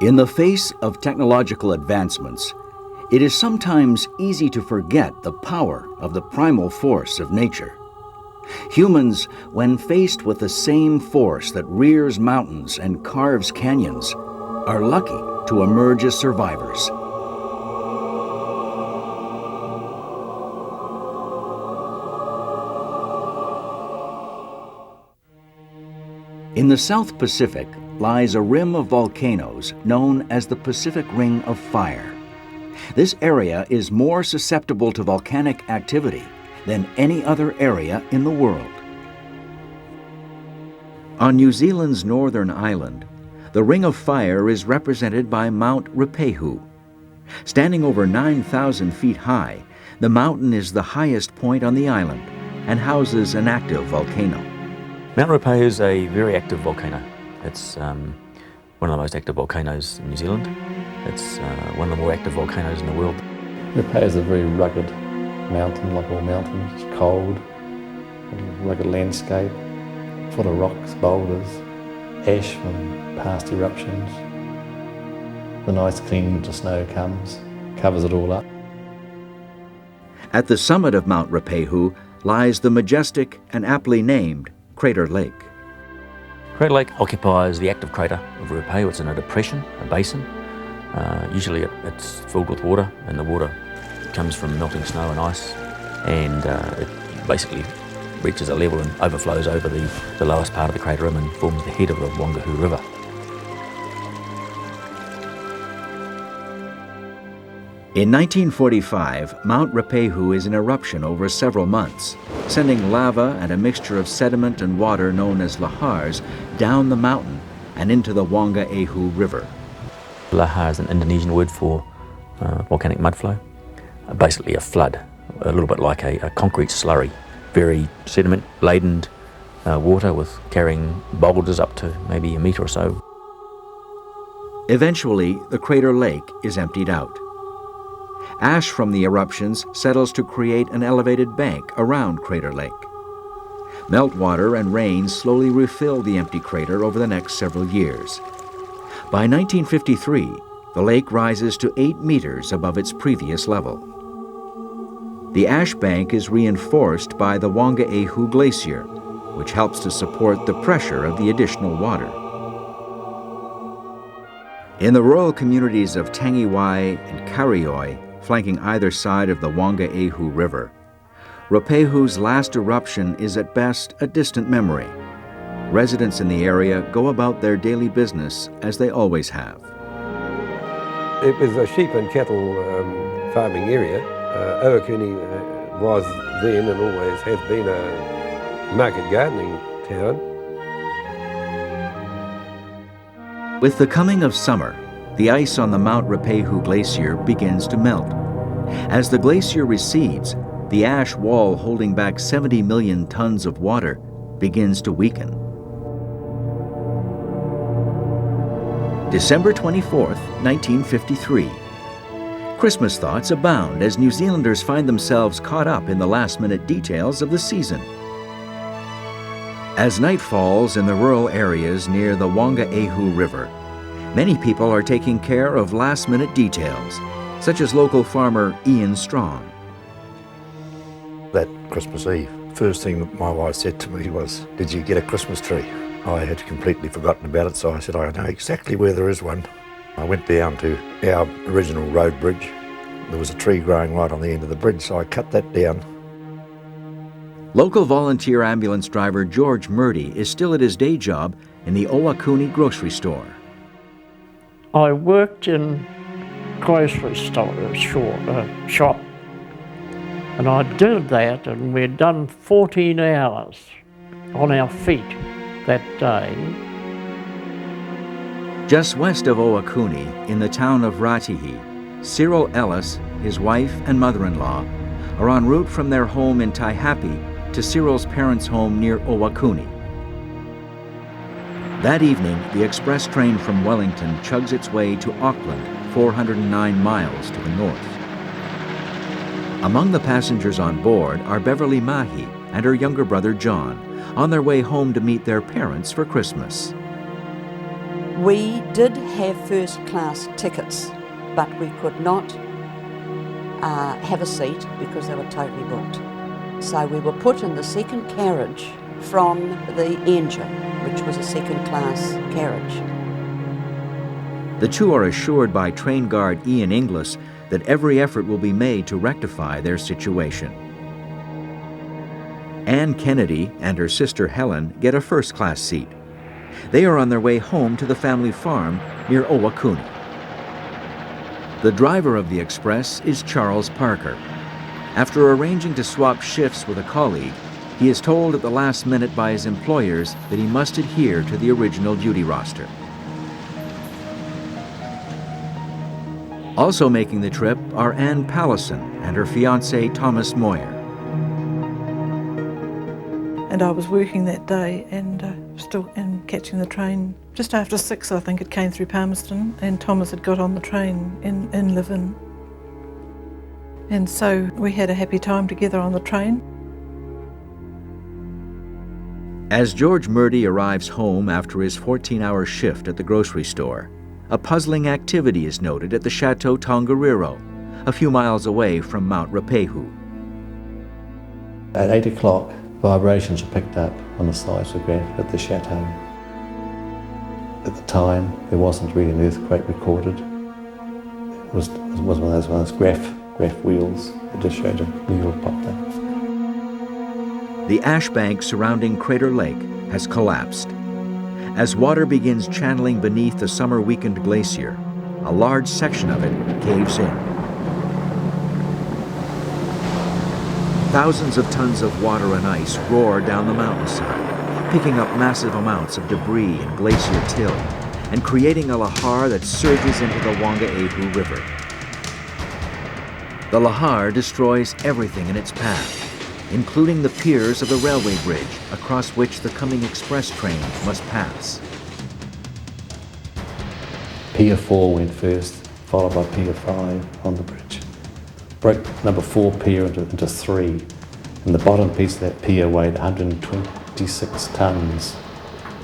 In the face of technological advancements, it is sometimes easy to forget the power of the primal force of nature. Humans, when faced with the same force that rears mountains and carves canyons, are lucky to emerge as survivors. In the South Pacific lies a rim of volcanoes known as the Pacific Ring of Fire. This area is more susceptible to volcanic activity than any other area in the world. On New Zealand's northern island, the Ring of Fire is represented by Mount Ruapehu. Standing over 9,000 feet high, the mountain is the highest point on the island and houses an active volcano. Mount Ruapehu is a very active volcano. It's one of the most active volcanoes in New Zealand. It's one of the more active volcanoes in the world. Ruapehu is a very rugged mountain, like all mountains. It's cold, a rugged landscape, full of rocks, boulders, ash from past eruptions. The nice clean winter snow comes, covers it all up. At the summit of Mount Ruapehu lies the majestic and aptly named Crater Lake. Crater Lake occupies the active crater of Ruapehu. It's in a depression, a basin. Usually it's filled with water, and the water comes from melting snow and ice, and it basically reaches a level and overflows over the lowest part of the crater rim and forms the head of the Whangaehu River. In 1945, Mount Ruapehu is in eruption over several months, sending lava and a mixture of sediment and water known as lahars down the mountain and into the Whangaehu River. Lahar is an Indonesian word for volcanic mudflow. Basically a flood, a little bit like a concrete slurry. Very sediment-laden water with carrying boulders up to maybe a metre or so. Eventually, the crater lake is emptied out. Ash from the eruptions settles to create an elevated bank around Crater Lake. Meltwater and rain slowly refill the empty crater over the next several years. By 1953, the lake rises to 8 meters above its previous level. The ash bank is reinforced by the Whangaehu Glacier, which helps to support the pressure of the additional water. In the rural communities of Tangiwai and Carriages, flanking either side of the Whangaehu River, Ruapehu's last eruption is at best a distant memory. Residents in the area go about their daily business as they always have. It was a sheep and cattle farming area. Ohakuni was then and always has been a market gardening town. With the coming of summer, the ice on the Mount Ruapehu Glacier begins to melt. As the glacier recedes, the ash wall holding back 70 million tons of water begins to weaken. December 24th, 1953. Christmas thoughts abound as New Zealanders find themselves caught up in the last-minute details of the season. As night falls in the rural areas near the Whangaehu River, many people are taking care of last-minute details, such as local farmer Ian Strong. That Christmas Eve, first thing that my wife said to me was, "Did you get a Christmas tree?" I had completely forgotten about it, so I said, "I know exactly where there is one." I went down to our original road bridge. There was a tree growing right on the end of the bridge, so I cut that down. Local volunteer ambulance driver George Murdy is still at his day job in the Ohakuni grocery store. I worked in grocery store, shop, and I did that, and we'd done 14 hours on our feet that day. Just west of Ohakuni, in the town of Ratihi, Cyril Ellis, his wife and mother-in-law, are en route from their home in Taihape to Cyril's parents' home near Ohakuni. That evening, the express train from Wellington chugs its way to Auckland, 409 miles to the north. Among the passengers on board are Beverly Mahi and her younger brother John, on their way home to meet their parents for Christmas. We did have first class tickets, but we could not have a seat because they were totally booked. So we were put in the second carriage from the engine, which was a second class carriage. The two are assured by train guard Ian Inglis that every effort will be made to rectify their situation. Anne Kennedy and her sister Helen get a first-class seat. They are on their way home to the family farm near Owakuni. The driver of the express is Charles Parker. After arranging to swap shifts with a colleague, he is told at the last minute by his employers that he must adhere to the original duty roster. Also making the trip are Ann Pallison and her fiancé Thomas Moyer. And I was working that day and catching the train just after 6, I think it came through Palmerston, and Thomas had got on the train in Levin. And so we had a happy time together on the train. As George Murdy arrives home after his 14-hour shift at the grocery store, a puzzling activity is noted at the Chateau Tongariro, a few miles away from Mount Ruapehu. At 8 o'clock, vibrations were picked up on the seismograph at the chateau. At the time, there wasn't really an earthquake recorded. It was one of those graph wheels that just showed a wheel popped up. The ash bank surrounding Crater Lake has collapsed. As water begins channeling beneath the summer-weakened glacier, a large section of it caves in. Thousands of tons of water and ice roar down the mountainside, picking up massive amounts of debris and glacier till, and creating a lahar that surges into the Whangaehu River. The lahar destroys everything in its path, including the piers of the railway bridge across which the coming express train must pass. Pier 4 went first, followed by Pier 5 on the bridge. Broke number 4 pier into 3, and the bottom piece of that pier weighed 126 tonnes,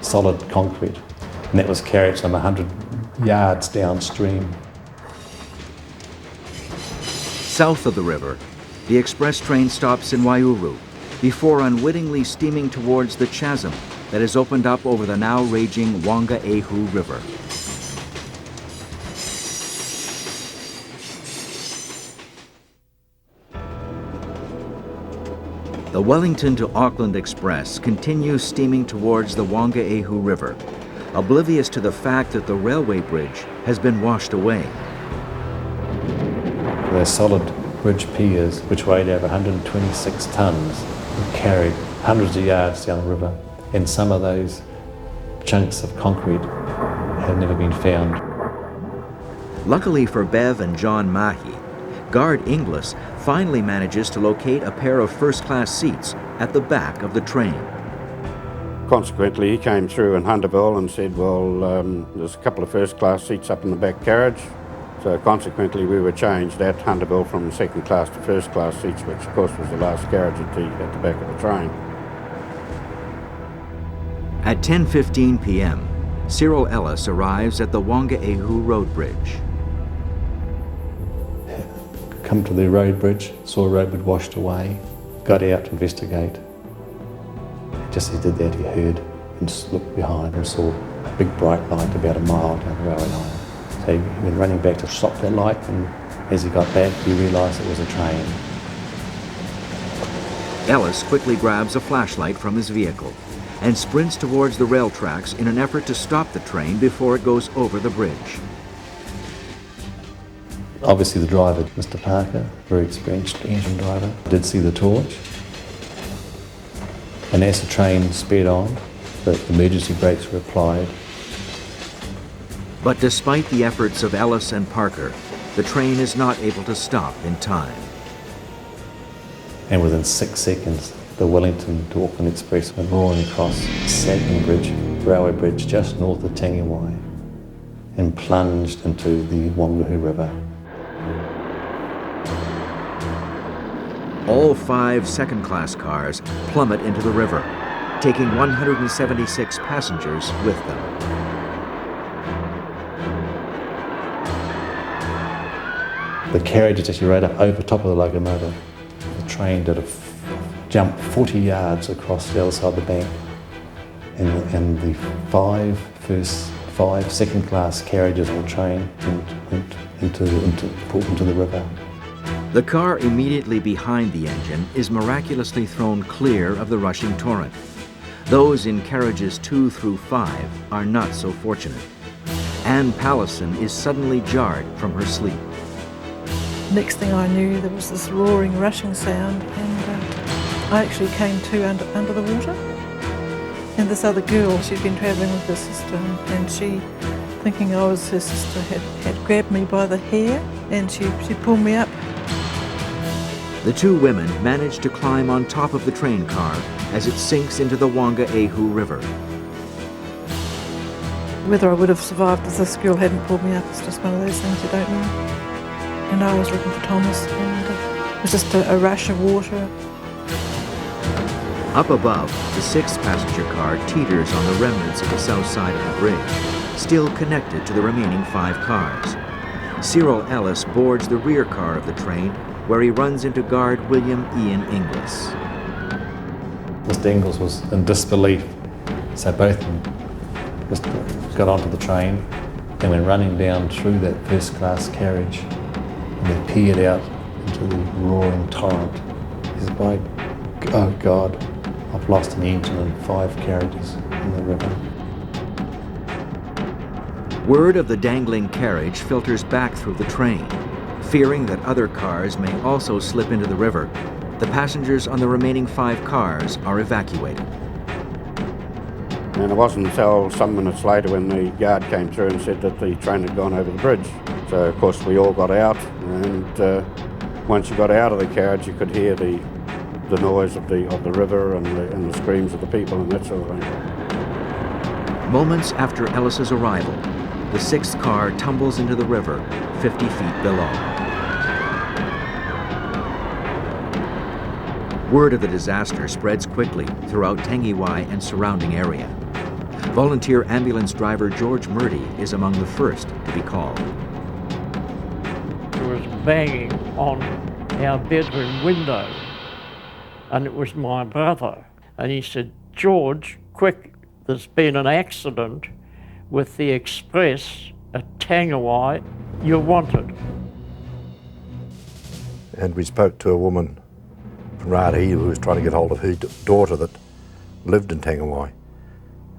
solid concrete, and that was carried some 100 yards downstream. South of the river, the express train stops in Waiouru before unwittingly steaming towards the chasm that has opened up over the now raging Whangaehu River. The Wellington to Auckland Express continues steaming towards the Whangaehu River, oblivious to the fact that the railway bridge has been washed away. They're solid bridge piers, which weighed over 126 tonnes and carried hundreds of yards down the river, and some of those chunks of concrete have never been found. Luckily for Bev and John Mahi, Guard Inglis finally manages to locate a pair of first-class seats at the back of the train. Consequently, he came through in Hunterville and said, well, there's a couple of first-class seats up in the back carriage. So consequently, we were changed at Hunterville from second class to first class seats, which of course was the last carriage at the back of the train. At 10:15 p.m., Cyril Ellis arrives at the Whangaehu Road Bridge. Come to the road bridge, saw a road bridge washed away, got out to investigate. Just as he did that, he heard and looked behind and saw a big bright light about a mile down the railway line. So he went running back to stop that light, and as he got back, he realised it was a train. Ellis quickly grabs a flashlight from his vehicle and sprints towards the rail tracks in an effort to stop the train before it goes over the bridge. Obviously the driver, Mr. Parker, very experienced engine driver, did see the torch. And as the train sped on, the emergency brakes were applied. But despite the efforts of Ellis and Parker, the train is not able to stop in time. And within 6 seconds, the Wellington to Auckland Express went roaring across Sagging Bridge, railway bridge just north of Tangiwai, and plunged into the Whangaehu River. All 5 second-class cars plummet into the river, taking 176 passengers with them. The carriage is actually right up over top of the locomotive. The train did a jump 40 yards across the other side of the bank, and the five second-class carriages on the train went into the river. The car immediately behind the engine is miraculously thrown clear of the rushing torrent. Those in carriages 2 through 5 are not so fortunate. Anne Pallison is suddenly jarred from her sleep. Next thing I knew, there was this roaring, rushing sound, and I actually came to under the water. And this other girl, she'd been travelling with her sister, and she, thinking I was her sister, had grabbed me by the hair, and she pulled me up. The two women manage to climb on top of the train car as it sinks into the Whangaehu River. Whether I would have survived if this girl hadn't pulled me up, it's just one of those things you don't know. And I was looking for Thomas, and it was just a rush of water. Up above, the 6th passenger car teeters on the remnants of the south side of the bridge, still connected to the remaining 5 cars. Cyril Ellis boards the rear car of the train, where he runs into guard William Ian Inglis. Mr. Inglis was in disbelief, so both of them just got onto the train and went running down through that first-class carriage, and they peered out into the roaring torrent. He said, "Oh God, I've lost an engine and 5 carriages in the river." Word of the dangling carriage filters back through the train. Fearing that other cars may also slip into the river, the passengers on the remaining 5 cars are evacuated. And it wasn't until some minutes later when the guard came through and said that the train had gone over the bridge. So of course we all got out, and once you got out of the carriage you could hear the noise of the river and the screams of the people and that sort of thing. Moments after Ellis's arrival, the 6th car tumbles into the river 50 feet below. Word of the disaster spreads quickly throughout Tangiwai and surrounding area. Volunteer ambulance driver George Murdy is among the first to be called. There was banging on our bedroom window, and it was my brother. And he said, "George, quick, there's been an accident with the express at Tangiwai. You're wanted." And we spoke to a woman from Whangaehu who was trying to get hold of her daughter that lived in Tangiwai.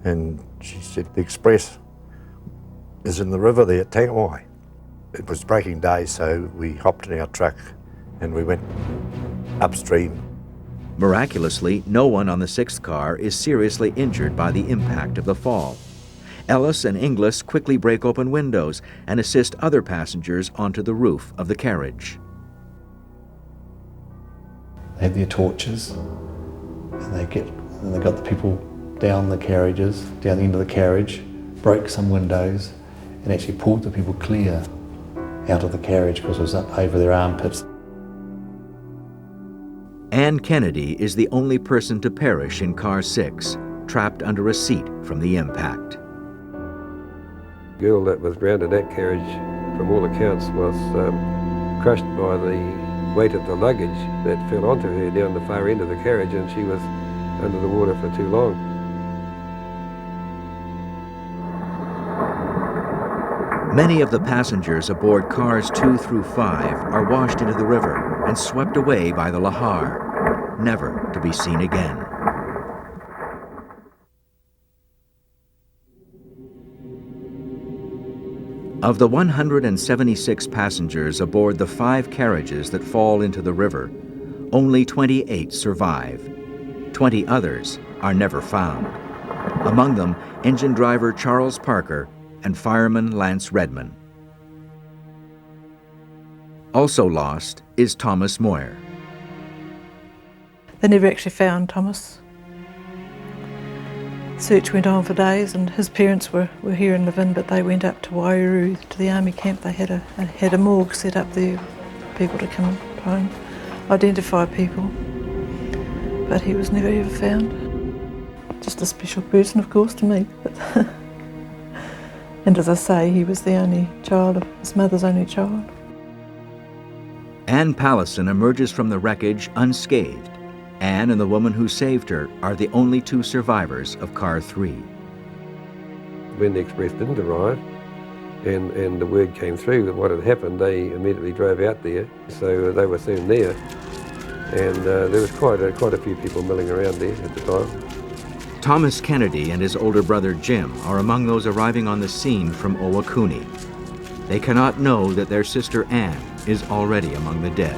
And she said, "The express is in the river there at Tangiwai." It was breaking day, so we hopped in our truck and we went upstream. Miraculously, no one on the 6th car is seriously injured by the impact of the fall. Ellis and Inglis quickly break open windows and assist other passengers onto the roof of the carriage. They had their torches, and they got the people down the carriages, down the end of the carriage, broke some windows, and actually pulled the people clear out of the carriage because it was up over their armpits. Ann Kennedy is the only person to perish in car 6, trapped under a seat from the impact. The girl that was drowned in that carriage, from all accounts, was crushed by the weight of the luggage that fell onto her down the far end of the carriage, and she was under the water for too long. Many of the passengers aboard cars 2 through 5 are washed into the river and swept away by the lahar, never to be seen again. Of the 176 passengers aboard the 5 carriages that fall into the river, only 28 survive. 20 others are never found. Among them, engine driver Charles Parker and fireman Lance Redman. Also lost is Thomas Moyer. They never actually found Thomas. Search went on for days, and his parents were here in Levin, but they went up to Waiuru, to the army camp. They had a morgue set up there for people to come and try and identify people. But he was never ever found. Just a special person, of course, to me. But and as I say, he was the only child, of his mother's only child. Anne Pallison emerges from the wreckage unscathed. Anne and the woman who saved her are the only two survivors of Car 3. When the express didn't arrive and the word came through that what had happened, they immediately drove out there, so they were soon there. And there was quite a few people milling around there at the time. Thomas Kennedy and his older brother Jim are among those arriving on the scene from Owakuni. They cannot know that their sister Anne is already among the dead.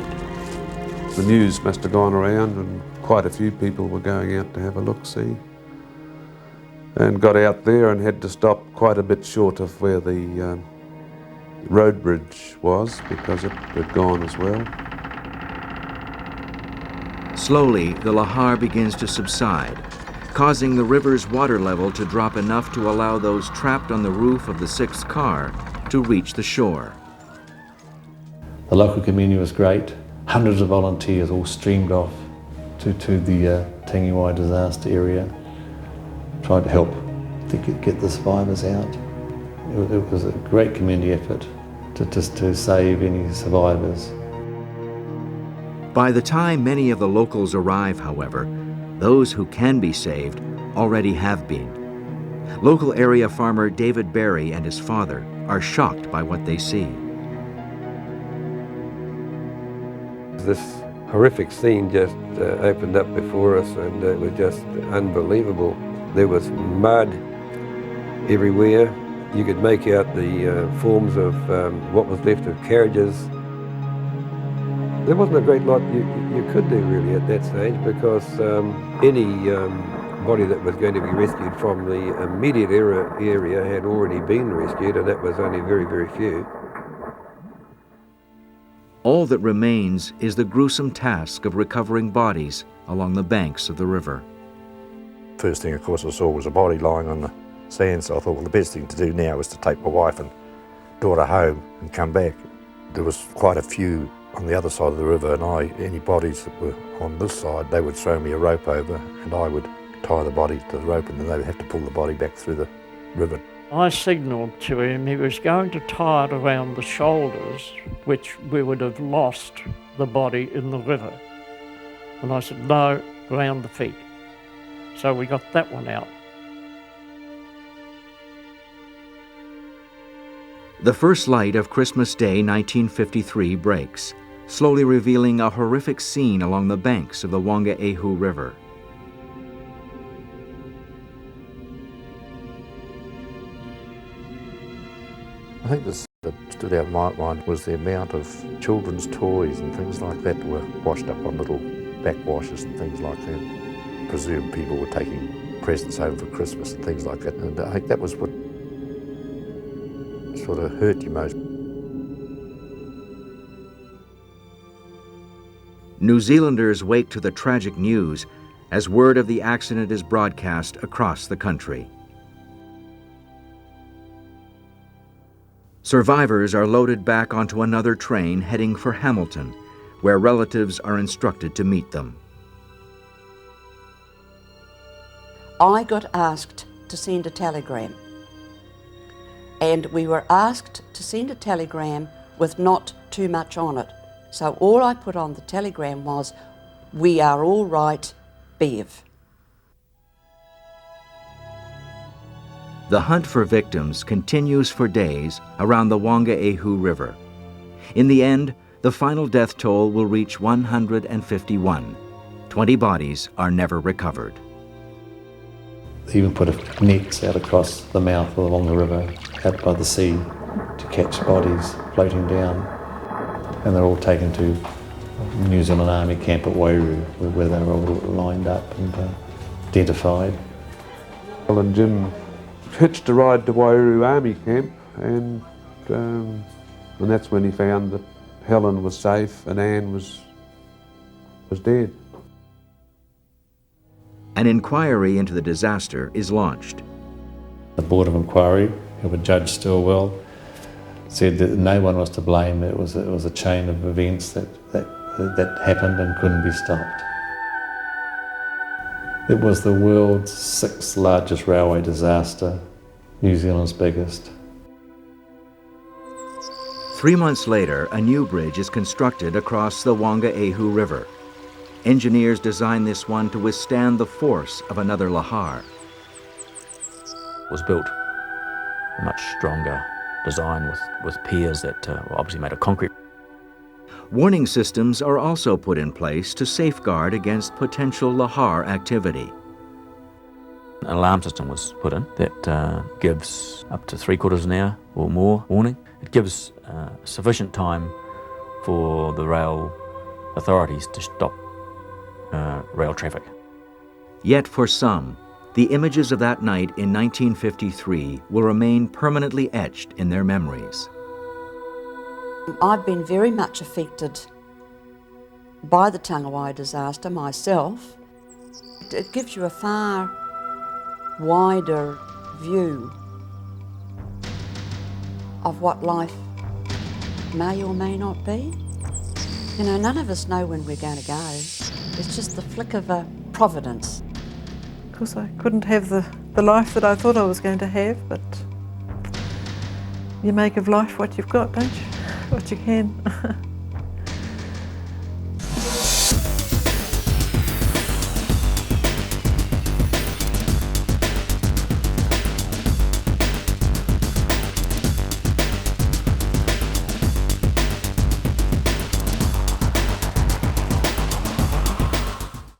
The news must have gone around and quite a few people were going out to have a look-see. And got out there and had to stop quite a bit short of where the road bridge was because it had gone as well. Slowly, the lahar begins to subside, causing the river's water level to drop enough to allow those trapped on the roof of the 6th car to reach the shore. The local community was great. Hundreds of volunteers all streamed off to the Tangiwai disaster area, tried to help to get the survivors out. It was a great community effort to save any survivors. By the time many of the locals arrive, however, those who can be saved already have been. Local area farmer David Berry and his father are shocked by what they see. This horrific scene just opened up before us, and it was just unbelievable. There was mud everywhere. You could make out the forms of what was left of carriages. There wasn't a great lot you could do really at that stage, because any body that was going to be rescued from the immediate area had already been rescued, and that was only very, very few. All that remains is the gruesome task of recovering bodies along the banks of the river. First thing, of course, I saw was a body lying on the sand, so I thought, well, the best thing to do now is to take my wife and daughter home and come back. There was quite a few on the other side of the river, and any bodies that were on this side, they would throw me a rope over, and I would tie the body to the rope, and then they would have to pull the body back through the river. I signalled to him he was going to tie it around the shoulders, which we would have lost the body in the river. And I said, no, around the feet. So we got that one out. The first light of Christmas Day 1953 breaks, slowly revealing a horrific scene along the banks of the Whangaehu River. I think this that stood out in my mind was the amount of children's toys and things like that were washed up on little backwashes and things like that. Presumed people were taking presents home for Christmas and things like that, and I think that was what sort of hurt you most. New Zealanders wake to the tragic news as word of the accident is broadcast across the country. Survivors are loaded back onto another train heading for Hamilton, where relatives are instructed to meet them. I got asked to send a telegram, and we were asked to send a telegram with not too much on it. So all I put on the telegram was, "We are all right, Bev." The hunt for victims continues for days around the Whangaehu River. In the end, the final death toll will reach 151. 20 bodies are never recovered. They even put nets out across the mouth along the river, out by the sea, to catch bodies floating down. And they're all taken to New Zealand Army camp at Wairu, where they were all lined up and identified. Well, and Jim hitched a ride to Wairu Army camp, and that's when he found that Helen was safe and Anne was dead. An inquiry into the disaster is launched. The Board of Inquiry, who were Judge Stilwell, said that no one was to blame. It was a chain of events that happened and couldn't be stopped. It was the world's 6th largest railway disaster, New Zealand's biggest. 3 months later, a new bridge is constructed across the Whangaehu River. Engineers designed this one to withstand the force of another lahar. Was built a much stronger design with piers that were obviously made of concrete. Warning systems are also put in place to safeguard against potential lahar activity. An alarm system was put in that gives up to 3/4 an hour or more warning. It gives sufficient time for the rail authorities to stop rail traffic. Yet for some, the images of that night in 1953 will remain permanently etched in their memories. I've been very much affected by the Tangiwai disaster myself. It gives you a far wider view of what life may or may not be. You know, none of us know when we're going to go. It's just the flick of a providence. Of course, I couldn't have the life that I thought I was going to have, but you make of life what you've got, don't you? What you can.